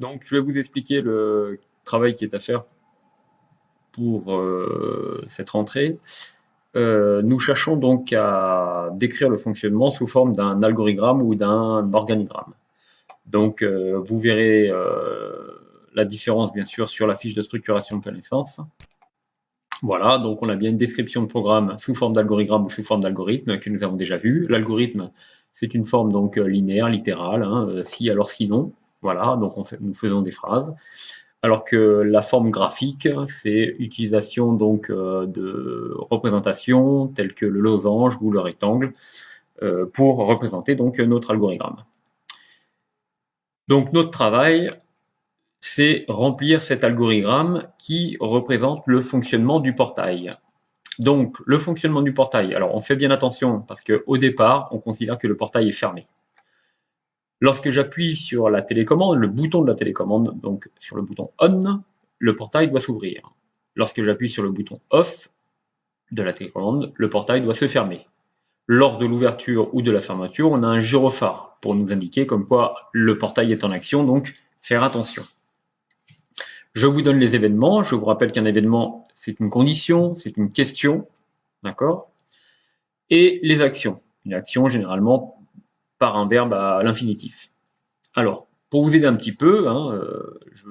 Donc, je vais vous expliquer le travail qui est à faire pour cette rentrée. Nous cherchons donc à décrire le fonctionnement sous forme d'un algorithme ou d'un organigramme. Donc, vous verrez la différence, bien sûr, sur la fiche de structuration de connaissances. Voilà, donc on a bien une description de programme sous forme d'algorithme ou sous forme d'algorithme que nous avons déjà vu. L'algorithme, c'est une forme donc linéaire, littérale, hein, si alors sinon. Voilà, donc nous faisons des phrases. Alors que la forme graphique, c'est utilisation donc de représentations telles que le losange ou le rectangle pour représenter donc notre algorithme. Donc notre travail, c'est remplir cet algorithme qui représente le fonctionnement du portail. Donc le fonctionnement du portail, alors on fait bien attention parce qu'au départ, on considère que le portail est fermé. Lorsque j'appuie sur la télécommande, le bouton de la télécommande, donc sur le bouton On, le portail doit s'ouvrir. Lorsque j'appuie sur le bouton Off de la télécommande, le portail doit se fermer. Lors de l'ouverture ou de la fermeture, on a un gyrophare pour nous indiquer comme quoi le portail est en action, donc faire attention. Je vous donne les événements. Je vous rappelle qu'un événement, c'est une condition, c'est une question, d'accord? Et les actions. Une action, généralement, par un verbe à l'infinitif. Alors, pour vous aider un petit peu, hein,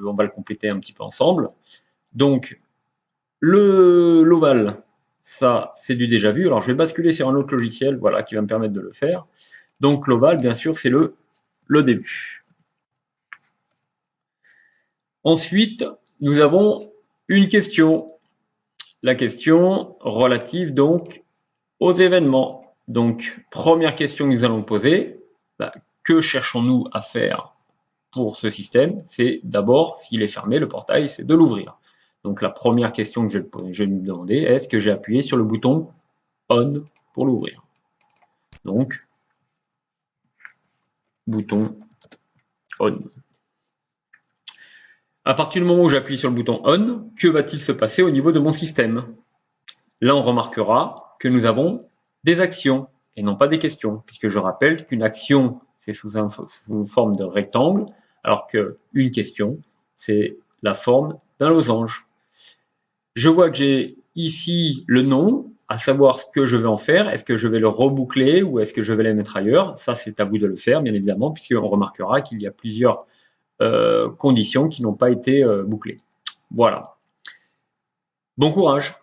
on va le compléter un petit peu ensemble. Donc, l'ovale, ça, c'est du déjà vu. Alors, je vais basculer sur un autre logiciel, voilà, qui va me permettre de le faire. Donc, l'ovale, bien sûr, c'est le début. Ensuite, nous avons une question. La question relative, donc, aux événements. Donc, première question que nous allons poser, que cherchons-nous à faire pour ce système? C'est d'abord, s'il est fermé, le portail, c'est de l'ouvrir. Donc la première question que je vais me demander, est-ce que j'ai appuyé sur le bouton On pour l'ouvrir? Donc, bouton On. À partir du moment où j'appuie sur le bouton On, que va-t-il se passer au niveau de mon système? Là, on remarquera que nous avons des actions et non pas des questions, puisque je rappelle qu'une action, c'est sous forme de rectangle, alors qu'une question, c'est la forme d'un losange. Je vois que j'ai ici le nom, à savoir ce que je vais en faire. Est-ce que je vais le reboucler ou est-ce que je vais le mettre ailleurs? Ça, c'est à vous de le faire, bien évidemment, puisqu'on remarquera qu'il y a plusieurs conditions qui n'ont pas été bouclées. Voilà. Bon courage!